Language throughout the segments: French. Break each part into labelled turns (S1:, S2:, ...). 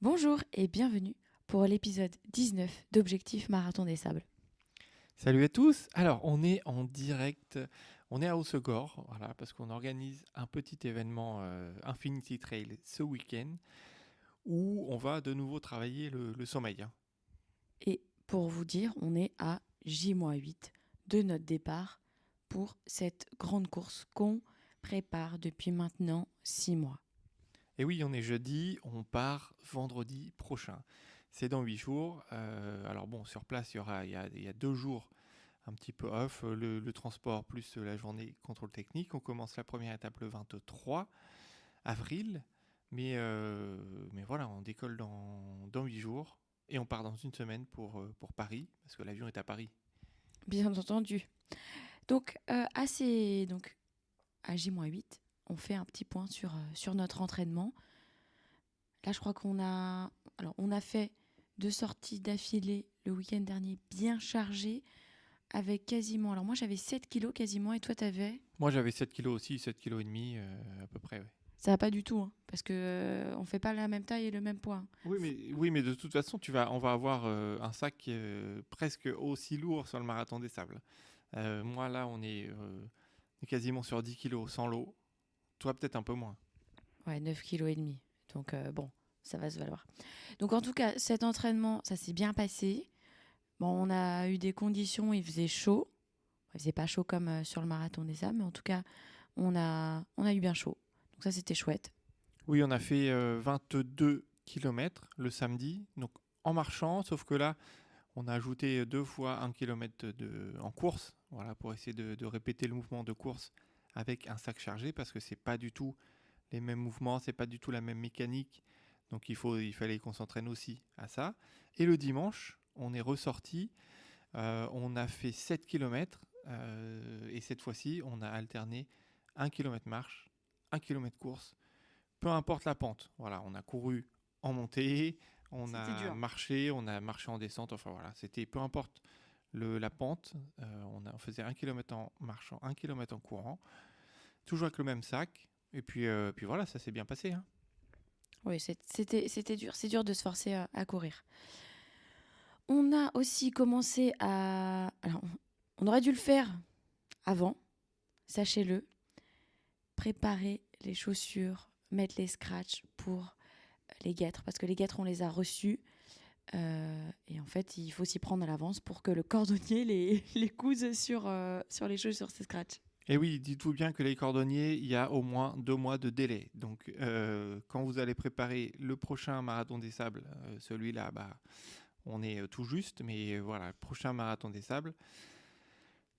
S1: Bonjour et bienvenue pour l'épisode 19 d'Objectif Marathon des Sables.
S2: Salut à tous. Alors, on est en direct, on est à Hossegor, voilà, parce qu'on organise un petit événement Infinity Trail ce week-end où on va de nouveau travailler le sommeil, hein.
S1: Et pour vous dire, on est à J-8 de notre départ pour cette grande course qu'on prépare depuis maintenant 6 mois.
S2: Et oui, on est jeudi, on part vendredi prochain. C'est dans 8 jours. Alors bon, sur place, il y a 2 jours un petit peu off, le transport plus la journée contrôle technique. On commence la première étape le 23 avril. Mais voilà, on décolle dans 8 jours et on part dans une semaine pour Paris, parce que l'avion est à Paris.
S1: Bien entendu. Donc, donc à J-8, on fait un petit point sur notre entraînement. Là, je crois on a fait 2 sorties d'affilée le week-end dernier bien chargées avec quasiment. Alors, moi, j'avais 7 kilos quasiment et toi, t'avais.
S2: Moi j'avais 7 kilos aussi, 7 kilos et demi à peu près, ouais.
S1: Ça va pas du tout, hein, parce que on fait pas la même taille et le même poids, hein.
S2: Oui, mais de toute façon, on va avoir un sac presque aussi lourd sur le marathon des sables. Moi là, on est quasiment sur 10 kilos sans l'eau. Toi peut-être un peu moins.
S1: Ouais, 9 kilos et demi. Donc bon, ça va se valoir. Donc en tout cas, cet entraînement, ça s'est bien passé. Bon, on a eu des conditions, il faisait chaud. Il faisait pas chaud comme sur le marathon des Sables, mais en tout cas, on a eu bien chaud. Donc ça, c'était chouette.
S2: Oui, on a fait 22 kilomètres le samedi, donc en marchant, sauf que là, on a ajouté 2 fois 1 kilomètre en course, voilà, pour essayer de répéter le mouvement de course avec un sac chargé, parce que c'est pas du tout les mêmes mouvements, c'est pas du tout la même mécanique. Donc il fallait qu'on s'entraîne aussi à ça. Et le dimanche, on est ressorti, on a fait 7 km, et cette fois-ci, on a alterné 1 kilomètre marche, 1 kilomètre course, peu importe la pente. Voilà, on a couru en montée,
S1: C'était dur.
S2: on a marché en descente. Enfin voilà, c'était peu importe la pente. On faisait 1 kilomètre en marchant, 1 kilomètre en courant, toujours avec le même sac. Et puis voilà, ça s'est bien passé, hein.
S1: Oui, c'était dur. C'est dur de se forcer à courir. On a aussi commencé à. Alors, on aurait dû le faire avant, sachez-le. Préparer les chaussures, mettre les scratchs pour les guêtres, parce que les guêtres, on les a reçus. Et en fait, il faut s'y prendre à l'avance pour que le cordonnier les couse sur les chaussures, ces scratchs.
S2: Et oui, dites-vous bien que les cordonniers, il y a au moins 2 mois de délai. Donc, quand vous allez préparer le prochain marathon des sables, celui-là, bah, on est tout juste, mais voilà, le prochain marathon des sables,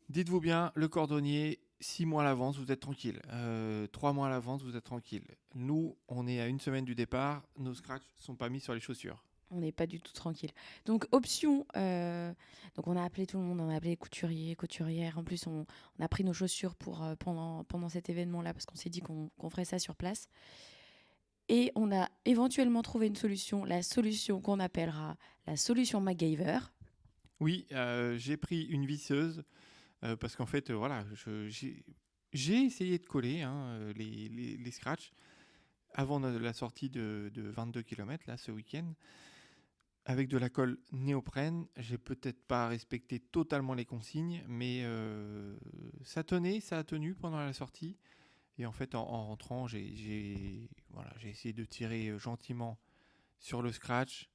S2: dites-vous bien, le cordonnier, 6 mois à l'avance, vous êtes tranquille. 3 mois à l'avance, vous êtes tranquille. Nous, on est à une semaine du départ, nos scratchs sont pas mis sur les chaussures.
S1: On n'est pas du tout tranquille. Donc, option. Donc, on a appelé tout le monde, on a appelé les couturiers, couturières. En plus, on a pris nos chaussures pendant cet événement-là parce qu'on s'est dit qu'on ferait ça sur place. Et on a éventuellement trouvé une solution, la solution qu'on appellera la solution MacGyver.
S2: Oui, j'ai pris une visseuse, parce qu'en fait, voilà, j'ai essayé de coller, hein, les scratchs avant la sortie de 22 km, là, ce week-end, avec de la colle néoprène. J'ai peut-être pas respecté totalement les consignes, mais ça a tenu pendant la sortie. Et en fait, en rentrant, voilà, j'ai essayé de tirer gentiment sur le scratch.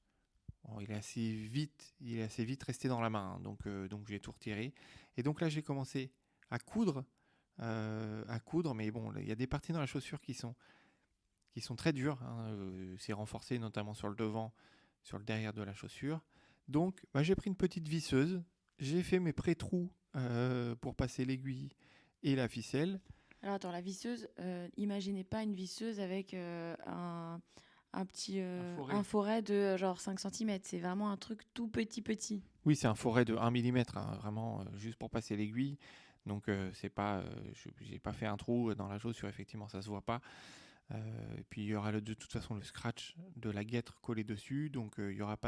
S2: Bon, il est assez vite resté dans la main, hein, donc j'ai tout retiré. Et donc là, j'ai commencé à coudre, mais bon, il y a des parties dans la chaussure qui sont très dures, hein, c'est renforcé notamment sur le devant, sur le derrière de la chaussure. Donc, bah, j'ai pris une petite visseuse, j'ai fait mes pré-trous pour passer l'aiguille et la ficelle.
S1: Alors, attends, la visseuse, imaginez pas une visseuse avec un petit
S2: Un
S1: un
S2: forêt.
S1: forêt de genre 5 centimètres. C'est vraiment un truc tout petit petit.
S2: Oui, c'est un forêt de 1 mm, hein, vraiment juste pour passer l'aiguille. Donc, c'est pas, j'ai pas fait un trou dans la chaussure, effectivement, ça se voit pas. Et puis, il y aura de toute façon le scratch de la guêtre collé dessus, donc il y aura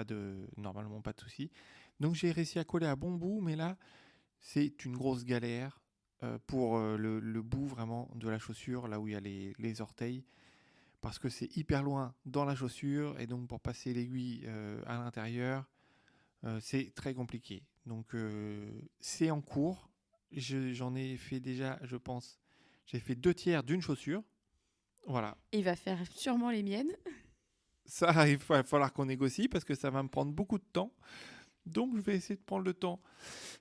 S2: normalement pas de souci. Donc, j'ai réussi à coller à bon bout, mais là, c'est une grosse galère pour le bout vraiment de la chaussure, là où il y a les orteils, parce que c'est hyper loin dans la chaussure et donc pour passer l'aiguille à l'intérieur, c'est très compliqué. Donc c'est en cours. J'en ai fait déjà, je pense, j'ai fait 2 tiers d'une chaussure. Voilà.
S1: Il va faire sûrement les miennes.
S2: Ça, il va falloir qu'on négocie parce que ça va me prendre beaucoup de temps. Donc je vais essayer de prendre le temps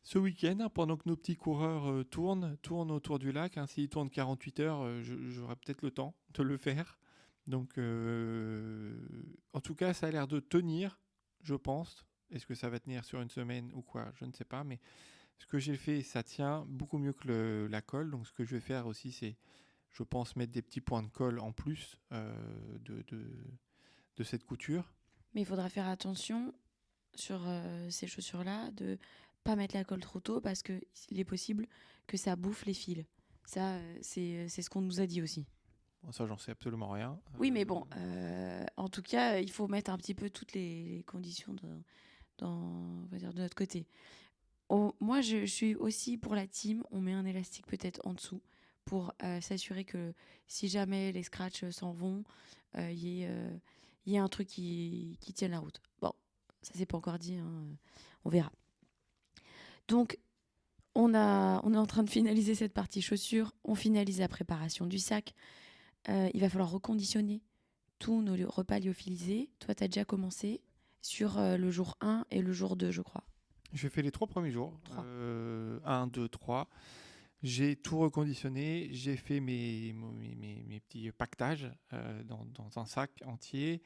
S2: ce week-end, hein, pendant que nos petits coureurs tournent autour du lac. Hein. S'ils tournent 48 heures, j'aurai peut-être le temps de le faire. Donc en tout cas, ça a l'air de tenir, je pense. Est-ce que ça va tenir sur une semaine ou quoi? Je ne sais pas. Mais ce que j'ai fait, ça tient beaucoup mieux que la colle. Donc ce que je vais faire aussi, c'est, je pense, mettre des petits points de colle en plus de cette couture.
S1: Mais il faudra faire attention sur ces chaussures-là de pas mettre la colle trop tôt parce qu'il est possible que ça bouffe les fils. Ça, c'est ce qu'on nous a dit aussi.
S2: Bon, ça, j'en sais absolument rien.
S1: Oui, mais bon, en tout cas, il faut mettre un petit peu toutes les conditions on va dire, de notre côté. Moi, je suis aussi pour la team. On met un élastique peut-être en dessous pour s'assurer que si jamais les scratchs s'en vont, il y ait un truc qui tienne la route. Bon, ça c'est pas encore dit, hein, on verra. Donc, on est en train de finaliser cette partie chaussures. On finalise la préparation du sac. Il va falloir reconditionner tous nos repas lyophilisés. Toi, tu as déjà commencé sur le jour 1 et le jour 2, je crois.
S2: J'ai fait les 3 premiers jours. 1, 2, 3. J'ai tout reconditionné. J'ai fait mes petits paquetages dans un sac entier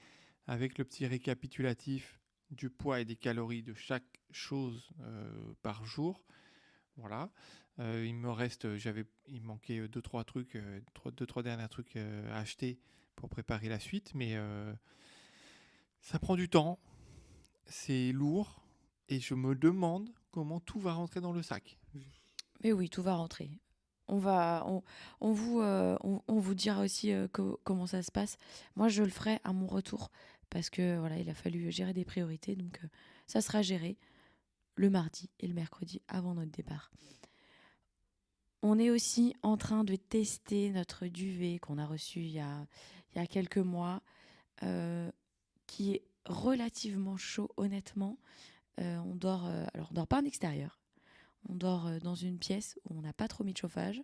S2: avec le petit récapitulatif du poids et des calories de chaque chose par jour. Voilà. Il me reste, il manquait 2-3 trucs, 2-3 derniers trucs à acheter pour préparer la suite, mais ça prend du temps, c'est lourd, et je me demande comment tout va rentrer dans le sac.
S1: Mais oui, tout va rentrer. On vous dira aussi comment ça se passe. Moi, je le ferai à mon retour parce que voilà, il a fallu gérer des priorités, donc ça sera géré le mardi et le mercredi avant notre départ. On est aussi en train de tester notre duvet qu'on a reçu il y a quelques mois, qui est relativement chaud, honnêtement. On dort pas en extérieur. On dort dans une pièce où on n'a pas trop mis de chauffage.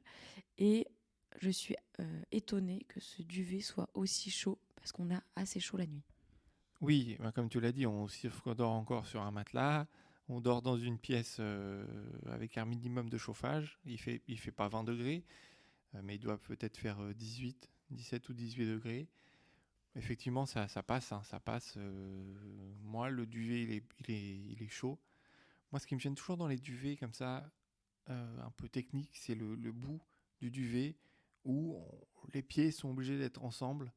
S1: Et je suis étonnée que ce duvet soit aussi chaud parce qu'on a assez chaud la nuit.
S2: Oui, comme tu l'as dit, on dort encore sur un matelas. On dort dans une pièce avec un minimum de chauffage. Il fait pas 20 degrés, mais il doit peut-être faire 17 ou 18 degrés. Effectivement, ça passe. Hein, ça passe. Moi, le duvet, il est chaud. Moi, ce qui me gêne toujours dans les duvets comme ça, un peu technique, c'est le bout du duvet où les pieds sont obligés d'être ensemble.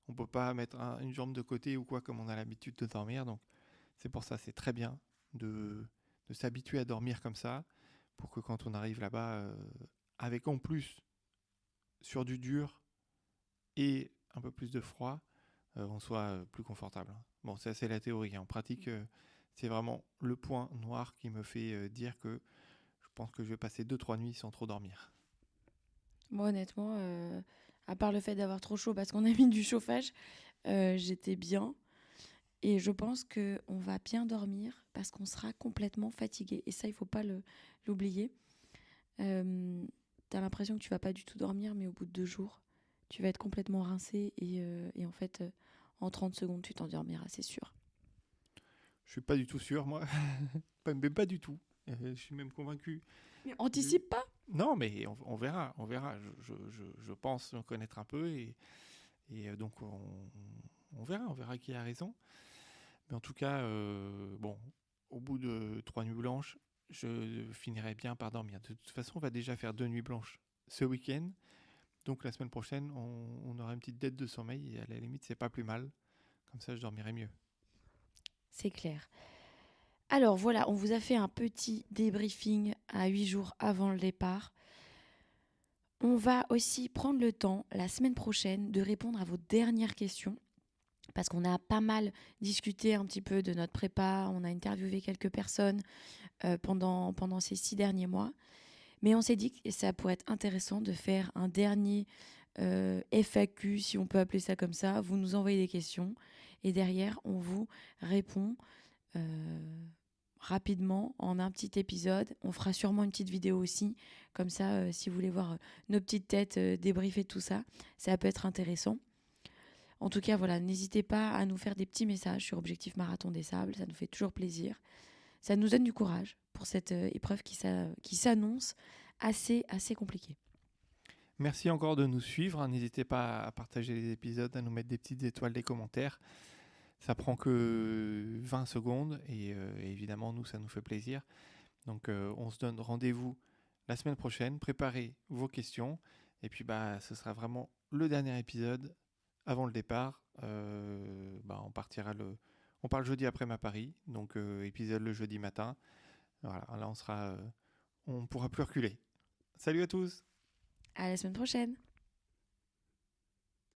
S2: On ne peut pas mettre une jambe de côté ou quoi comme on a l'habitude de dormir. Donc, c'est pour ça, c'est très bien de s'habituer à dormir comme ça pour que quand on arrive là-bas, avec en plus sur du dur et un peu plus de froid, on soit plus confortable. Bon, ça c'est la théorie. En pratique, c'est vraiment le point noir qui me fait dire que je pense que je vais passer 2-3 nuits sans trop dormir.
S1: Moi, honnêtement, à part le fait d'avoir trop chaud parce qu'on a mis du chauffage, j'étais bien. Et je pense qu'on va bien dormir parce qu'on sera complètement fatigué. Et ça, il ne faut pas l'oublier. Tu as l'impression que tu ne vas pas du tout dormir, mais au bout de 2 jours, tu vas être complètement rincé. Et en fait, en 30 secondes, tu t'endormiras, c'est sûr.
S2: Je suis pas du tout sûr, moi. Même pas du tout. Je suis même convaincu.
S1: Mais anticipe pas.
S2: Non, mais on verra. On verra. Je pense en connaître un peu. Et donc, on verra. On verra qui a raison. Mais en tout cas, bon, au bout de 3 nuits blanches, je finirai bien par dormir. De toute façon, on va déjà faire 2 nuits blanches ce week-end. Donc la semaine prochaine, on aura une petite dette de sommeil. Et à la limite, c'est pas plus mal. Comme ça, je dormirai mieux.
S1: C'est clair. Alors voilà, on vous a fait un petit débriefing à 8 jours avant le départ. On va aussi prendre le temps, la semaine prochaine, de répondre à vos dernières questions. Parce qu'on a pas mal discuté un petit peu de notre prépa, on a interviewé quelques personnes pendant ces 6 derniers mois. Mais on s'est dit que ça pourrait être intéressant de faire un dernier FAQ, si on peut appeler ça comme ça. Vous nous envoyez des questions et derrière, on vous répond rapidement en un petit épisode. On fera sûrement une petite vidéo aussi. Comme ça, si vous voulez voir nos petites têtes débriefer tout ça, ça peut être intéressant. En tout cas, voilà, n'hésitez pas à nous faire des petits messages sur Objectif Marathon des Sables. Ça nous fait toujours plaisir. Ça nous donne du courage pour cette épreuve qui s'annonce assez compliquée.
S2: Merci encore de nous suivre. N'hésitez pas à partager les épisodes, à nous mettre des petites étoiles, des commentaires. Ça prend que 20 secondes et évidemment, nous, ça nous fait plaisir. Donc, on se donne rendez-vous la semaine prochaine. Préparez vos questions. Et puis, ce sera vraiment le dernier épisode avant le départ. On part le jeudi après ma Paris. Donc, épisode le jeudi matin. Voilà, là, on pourra plus reculer. Salut à tous!
S1: À la semaine prochaine!